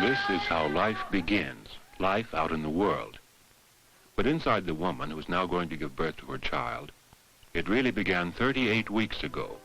This is how life begins, life out in the world. But inside the woman who is now going to give birth to her child, it really began 38 weeks ago.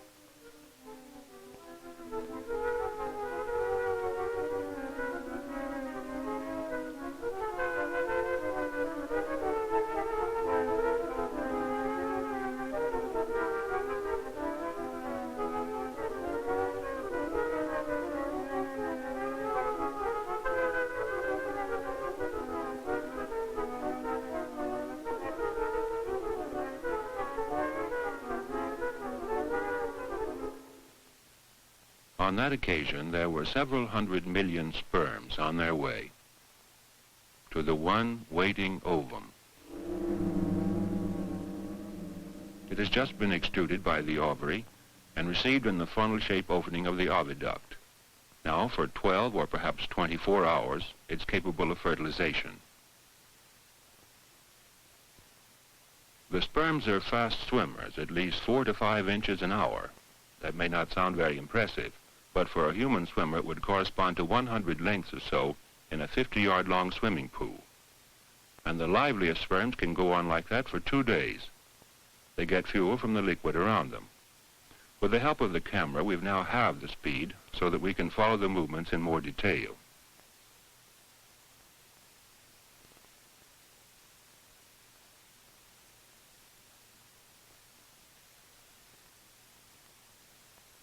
On that occasion, there were several 100 million sperms on their way to the one waiting ovum. It has just been extruded by the ovary and received in the funnel-shaped opening of the oviduct. Now, for 12 or perhaps 24 hours, it's capable of fertilization. The sperms are fast swimmers, at least 4 to 5 inches an hour. That may not sound very impressive, but for a human swimmer it would correspond to 100 lengths or so in a 50-yard long swimming pool. And the liveliest sperms can go on like that for 2 days. They get fuel from the liquid around them. With the help of the camera, we've now halved the speed so that we can follow the movements in more detail.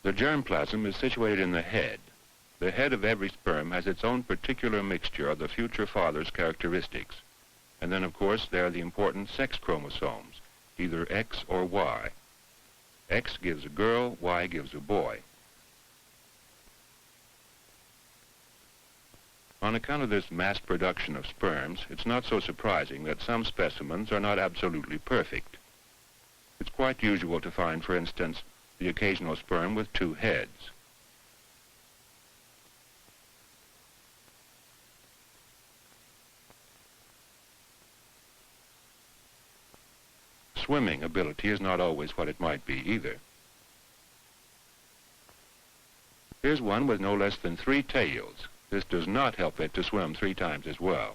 The germplasm is situated in the head. The head of every sperm has its own particular mixture of the future father's characteristics. And then, of course, there are the important sex chromosomes, either X or Y. X gives a girl, Y gives a boy. On account of this mass production of sperms, it's not so surprising that some specimens are not absolutely perfect. It's quite usual to find, for instance, the occasional sperm with 2 heads. Swimming ability is not always what it might be either. Here's one with no less than 3 tails. This does not help it to swim 3 times as well.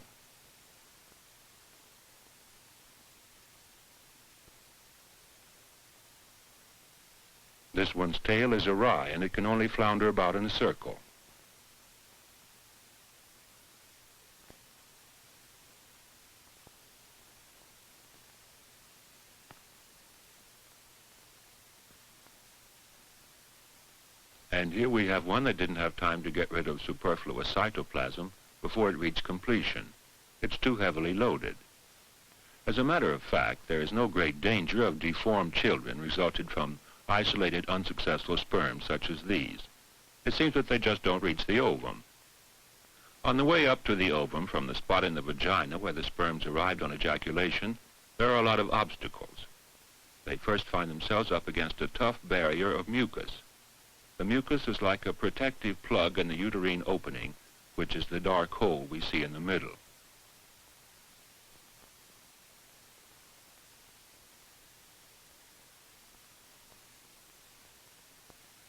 This one's tail is awry, and it can only flounder about in a circle. And here we have one that didn't have time to get rid of superfluous cytoplasm before it reached completion. It's too heavily loaded. As a matter of fact, there is no great danger of deformed children resulted from isolated unsuccessful sperms such as these. It seems that they just don't reach the ovum. On the way up to the ovum from the spot in the vagina where the sperms arrived on ejaculation, there are a lot of obstacles. They first find themselves up against a tough barrier of mucus. The mucus is like a protective plug in the uterine opening, which is the dark hole we see in the middle.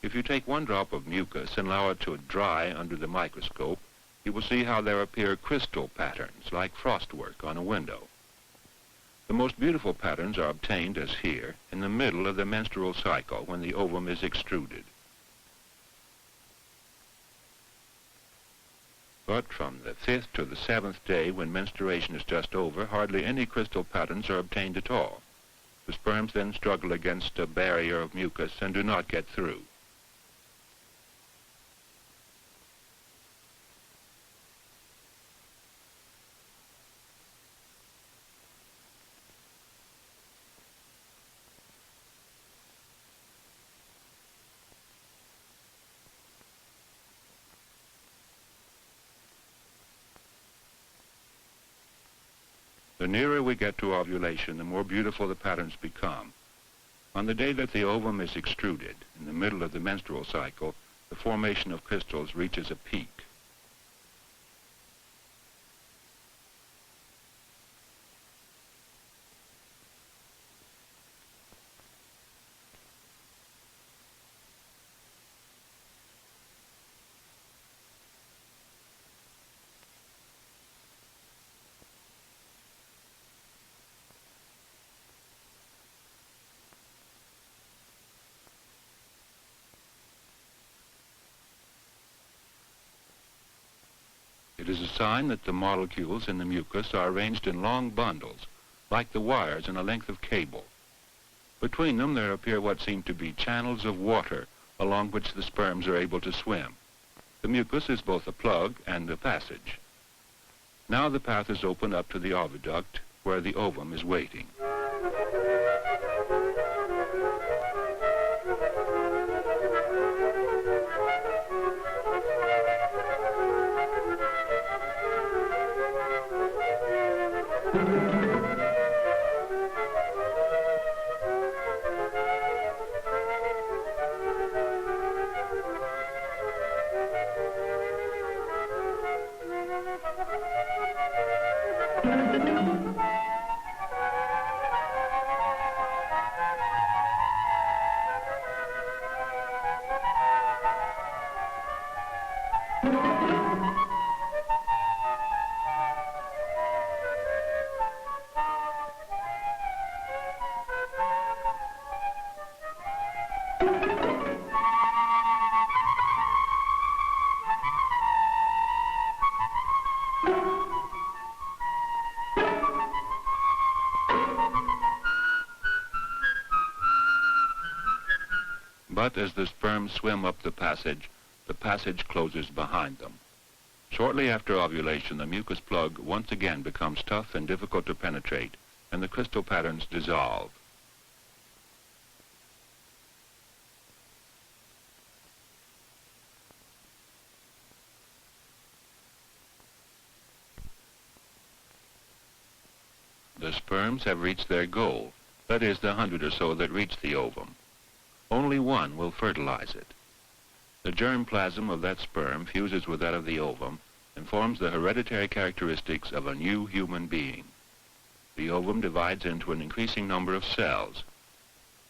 If you take one drop of mucus and allow it to dry under the microscope, you will see how there appear crystal patterns like frostwork on a window. The most beautiful patterns are obtained, as here, in the middle of the menstrual cycle when the ovum is extruded. But from the 5th to the 7th day, when menstruation is just over, hardly any crystal patterns are obtained at all. The sperms then struggle against a barrier of mucus and do not get through. The nearer we get to ovulation, the more beautiful the patterns become. On the day that the ovum is extruded, in the middle of the menstrual cycle, the formation of crystals reaches a peak. It is a sign that the molecules in the mucus are arranged in long bundles, like the wires in a length of cable. Between them there appear what seem to be channels of water along which the sperms are able to swim. The mucus is both a plug and a passage. Now the path is open up to the oviduct where the ovum is waiting. But as the sperms swim up the passage closes behind them. Shortly after ovulation, the mucus plug once again becomes tough and difficult to penetrate, and the crystal patterns dissolve. The sperms have reached their goal, that is, the 100 or so that reach the ovum. Only one will fertilize it. The germplasm of that sperm fuses with that of the ovum and forms the hereditary characteristics of a new human being. The ovum divides into an increasing number of cells.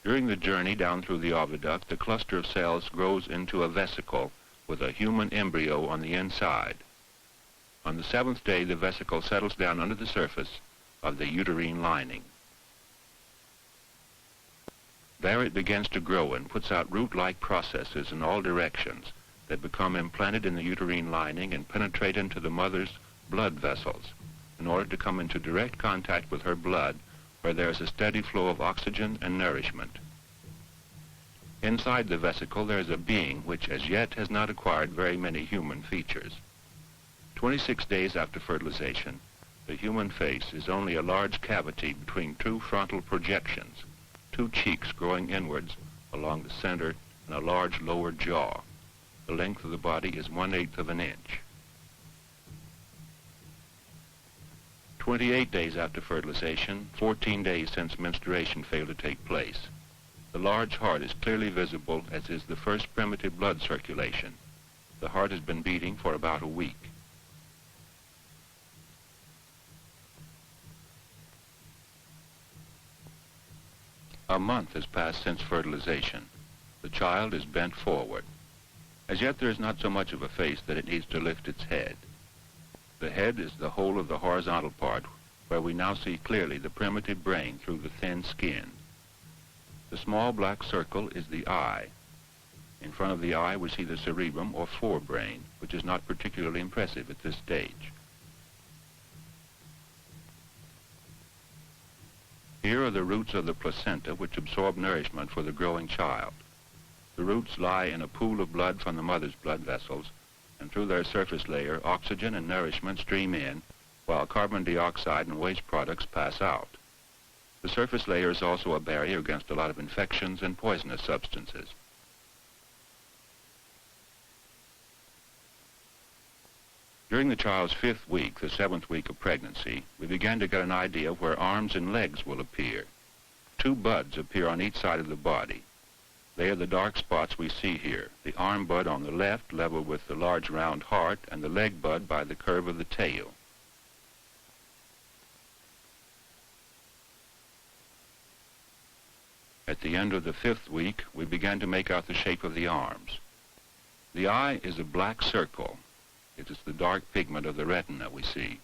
During the journey down through the oviduct, the cluster of cells grows into a vesicle with a human embryo on the inside. On the 7th day, the vesicle settles down under the surface of the uterine lining. There it begins to grow and puts out root-like processes in all directions that become implanted in the uterine lining and penetrate into the mother's blood vessels in order to come into direct contact with her blood, where there is a steady flow of oxygen and nourishment. Inside the vesicle there is a being which as yet has not acquired very many human features. 26 days after fertilization, the human face is only a large cavity between two frontal projections, two cheeks growing inwards along the center, and a large lower jaw. The length of the body is 1/8 of an inch. 28 days after fertilization, 14 days since menstruation failed to take place. The large heart is clearly visible, as is the first primitive blood circulation. The heart has been beating for about a week. A month has passed since fertilization. The child is bent forward. As yet there is not so much of a face that it needs to lift its head. The head is the whole of the horizontal part, where we now see clearly the primitive brain through the thin skin. The small black circle is the eye. In front of the eye we see the cerebrum or forebrain, which is not particularly impressive at this stage. Here are the roots of the placenta which absorb nourishment for the growing child. The roots lie in a pool of blood from the mother's blood vessels, and through their surface layer, oxygen and nourishment stream in, while carbon dioxide and waste products pass out. The surface layer is also a barrier against a lot of infections and poisonous substances. During the child's 5th week, the 7th week of pregnancy, we began to get an idea of where arms and legs will appear. 2 buds appear on each side of the body. They are the dark spots we see here, the arm bud on the left level with the large round heart, and the leg bud by the curve of the tail. At the end of the 5th week, we began to make out the shape of the arms. The eye is a black circle. It is the dark pigment of the retina we see.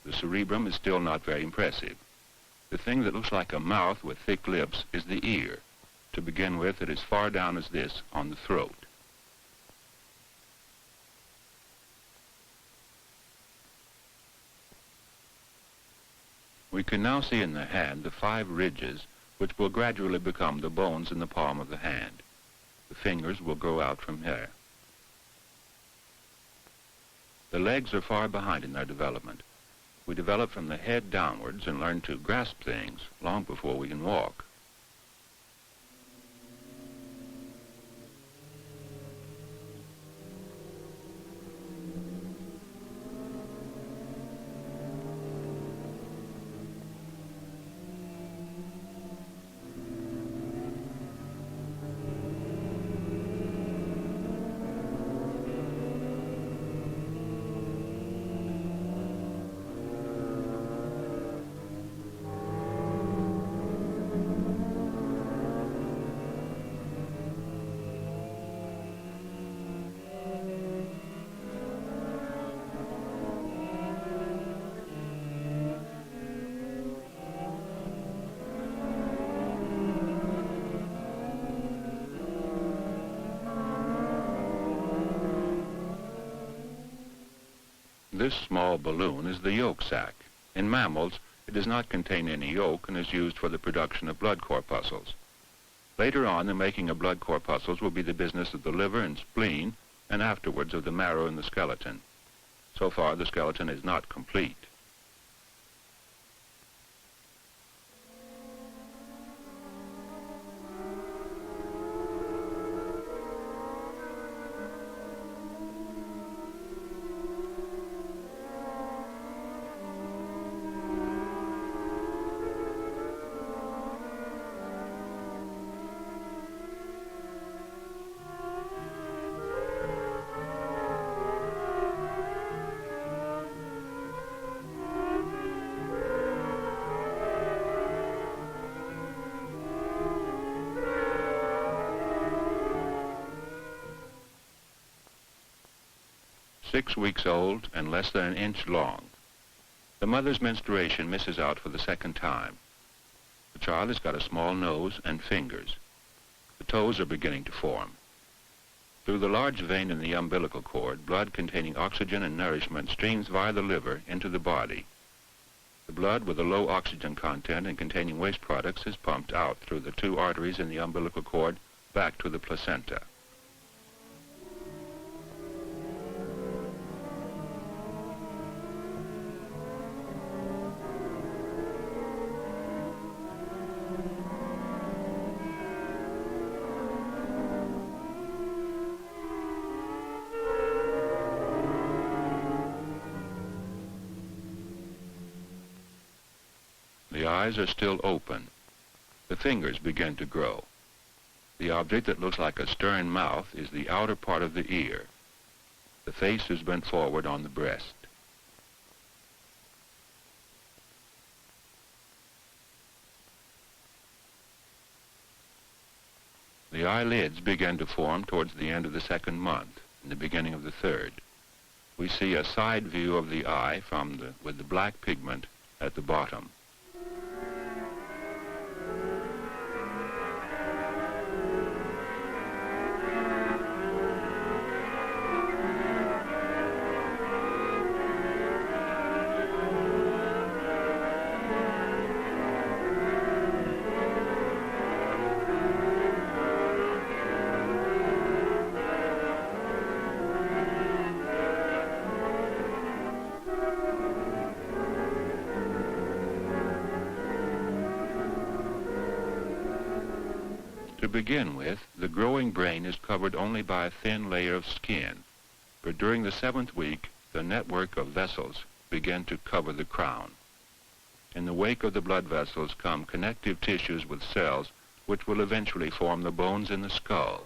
The cerebrum is still not very impressive. The thing that looks like a mouth with thick lips is the ear. To begin with, it is far down as this on the throat. We can now see in the hand the 5 ridges which will gradually become the bones in the palm of the hand. The fingers will grow out from here. The legs are far behind in their development. We develop from the head downwards and learn to grasp things long before we can walk. This small balloon is the yolk sac. In mammals, it does not contain any yolk and is used for the production of blood corpuscles. Later on, the making of blood corpuscles will be the business of the liver and spleen, and afterwards of the marrow and the skeleton. So far, the skeleton is not complete. Six weeks old and less than an inch long. The mother's menstruation misses out for the second time. The child has got a small nose and fingers. The toes are beginning to form. Through the large vein in the umbilical cord, blood containing oxygen and nourishment streams via the liver into the body. The blood with a low oxygen content and containing waste products is pumped out through the 2 arteries in the umbilical cord back to the placenta. The eyes are still open. The fingers begin to grow. The object that looks like a stern mouth is the outer part of the ear. The face is bent forward on the breast. The eyelids begin to form towards the end of the 2nd month, in the beginning of the 3rd. We see a side view of the eye with the black pigment at the bottom. To begin with, the growing brain is covered only by a thin layer of skin, but during the 7th week, the network of vessels begin to cover the crown. In the wake of the blood vessels come connective tissues with cells which will eventually form the bones in the skull.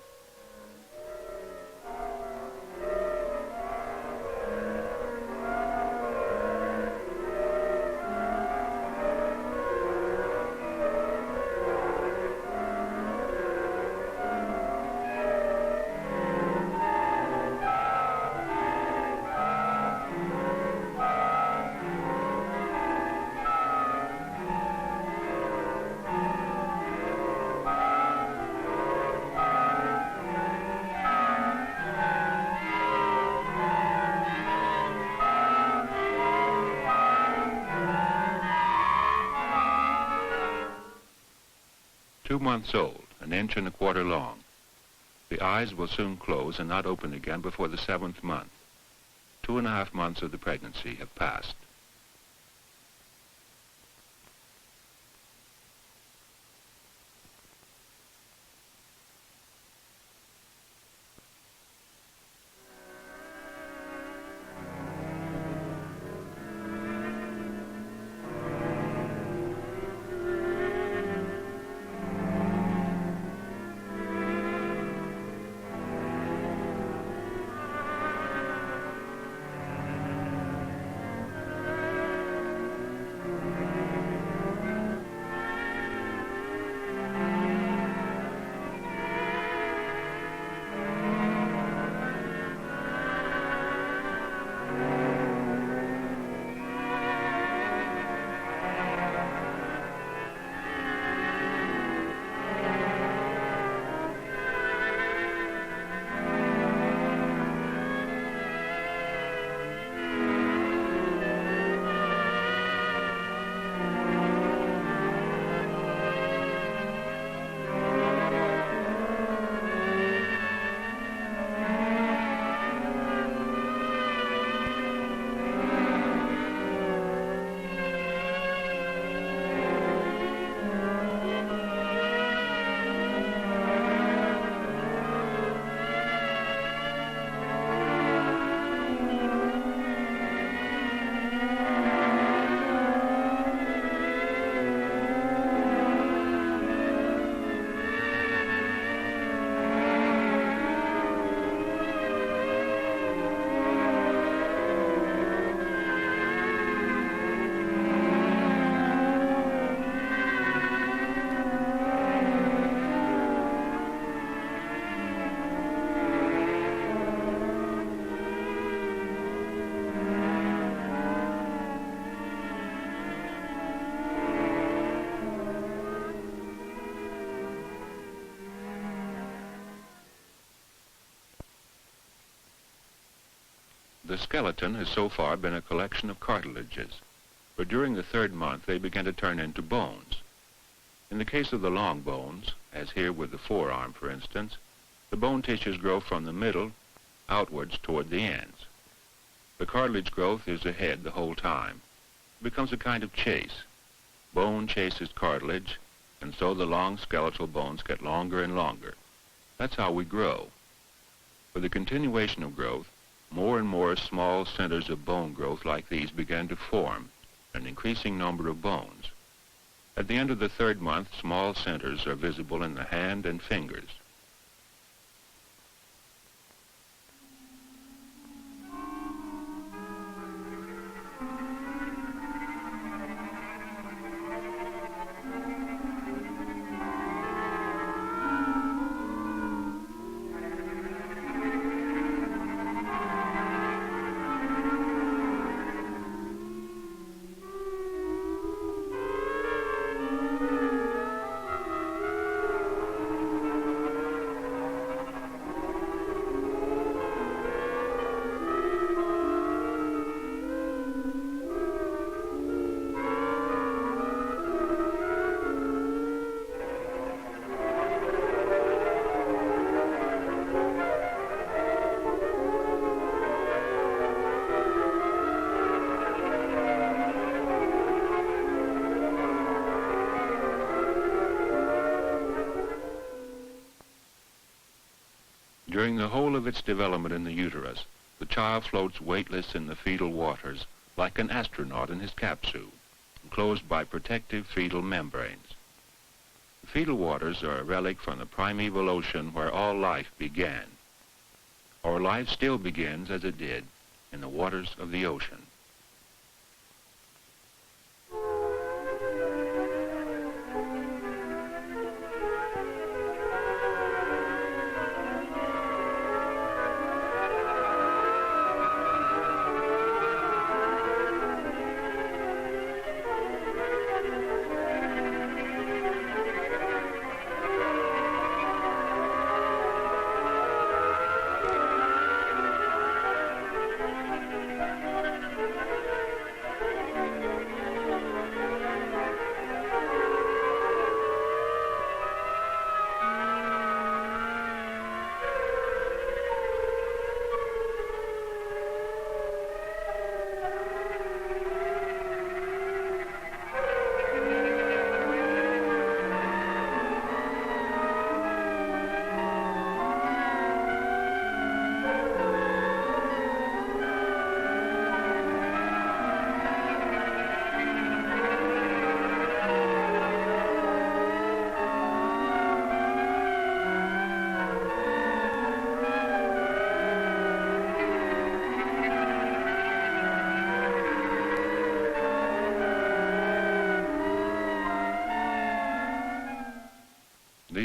2 months old, 1.25 inches long. The eyes will soon close and not open again before the 7th month. 2.5 months of the pregnancy have passed. The skeleton has so far been a collection of cartilages, but during the 3rd month they begin to turn into bones. In the case of the long bones, as here with the forearm for instance, the bone tissues grow from the middle outwards toward the ends. The cartilage growth is ahead the whole time. It becomes a kind of chase. Bone chases cartilage, and so the long skeletal bones get longer and longer. That's how we grow. For the continuation of growth, more and more small centers of bone growth like these began to form, an increasing number of bones. At the end of the 3rd month, small centers are visible in the hand and fingers. During the whole of its development in the uterus, the child floats weightless in the fetal waters like an astronaut in his capsule, enclosed by protective fetal membranes. The fetal waters are a relic from the primeval ocean where all life began. Our life still begins as it did in the waters of the ocean.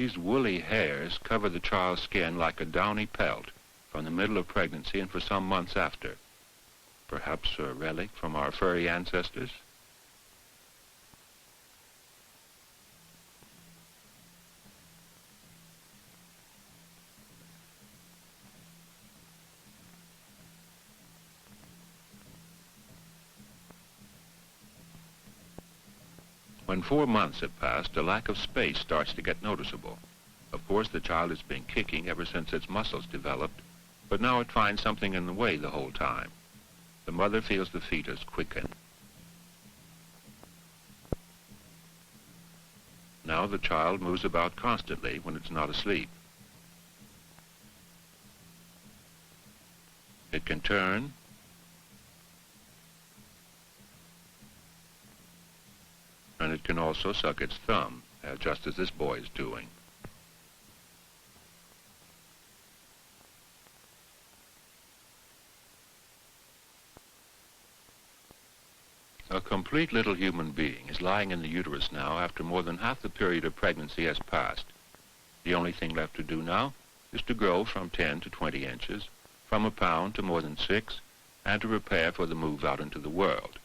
These woolly hairs cover the child's skin like a downy pelt from the middle of pregnancy and for some months after. Perhaps a relic from our furry ancestors? When 4 months have passed, a lack of space starts to get noticeable. Of course, the child has been kicking ever since its muscles developed, but now it finds something in the way the whole time. The mother feels the fetus quicken. Now the child moves about constantly when it's not asleep. It can turn, and it can also suck its thumb, just as this boy is doing. A complete little human being is lying in the uterus now after more than half the period of pregnancy has passed. The only thing left to do now is to grow from 10 to 20 inches, from a pound to more than 6, and to prepare for the move out into the world.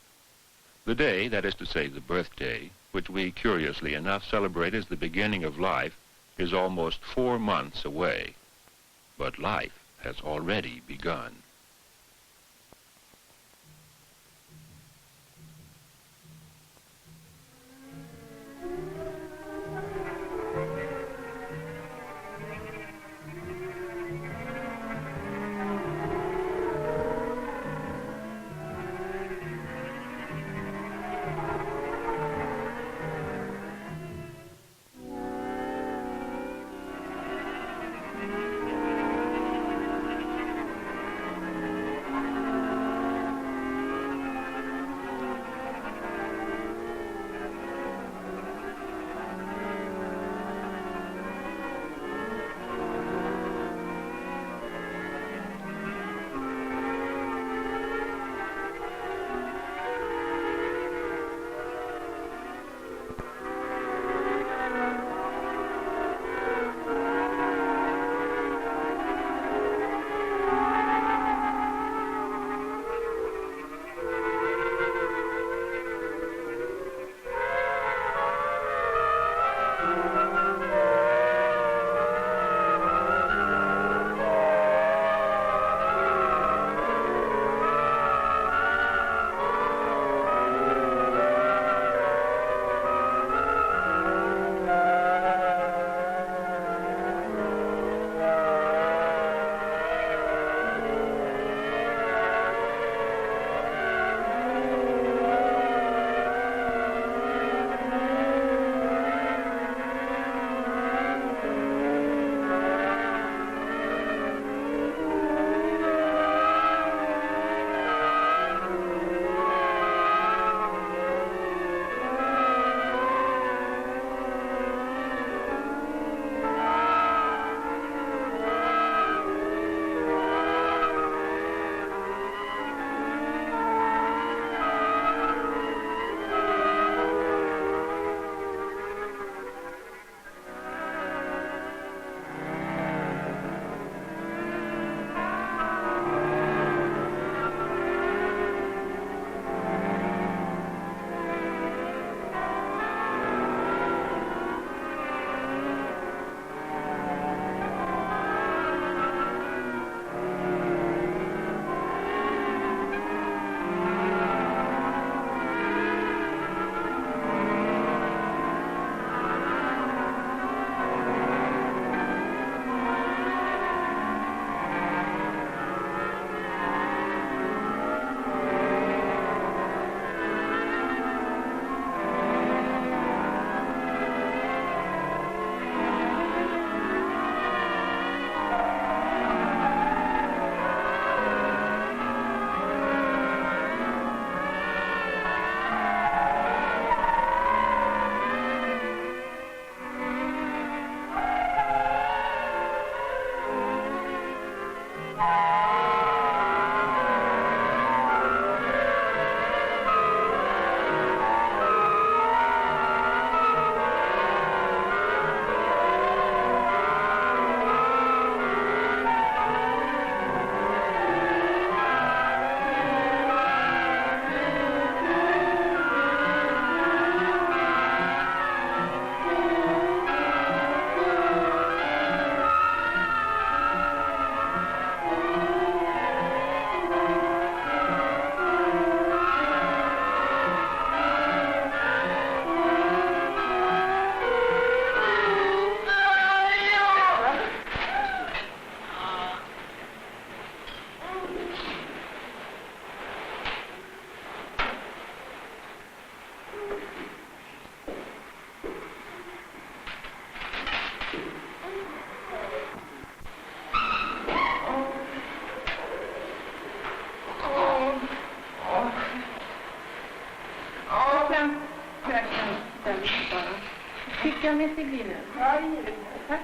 The day, that is to say the birthday, which we curiously enough celebrate as the beginning of life, is almost 4 months away. But life has already begun. kör med Siglinen. Ja, det gör vi. Tack.